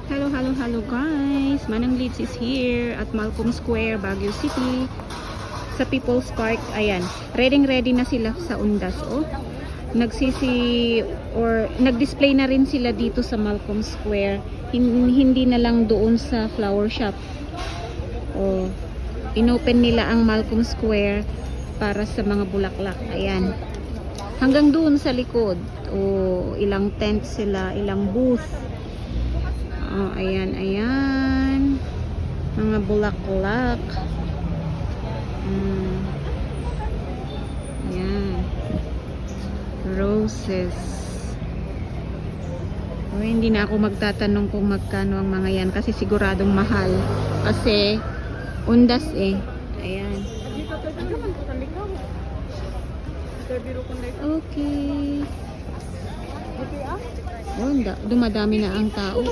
Hello, hello, hello guys! Manang Leeds is here at Malcolm Square, Baguio City. Sa People's Park, ayan. Ready na sila sa Undas, oh. Nag-display na rin sila dito sa Malcolm Square. Hindi na lang doon sa flower shop. Oh. Inopen nila ang Malcolm Square para sa mga bulaklak. Ayan. Hanggang doon sa likod. Oh, ilang tent sila, ilang booth. Oh, ayan. Mga bulaklak. Ayan. Roses. Oh, hindi na ako magtatanong kung magkano ang mga yan kasi siguradong mahal. Kasi Undas eh. Ayan. Okay. Oh, dumadami na ang tao.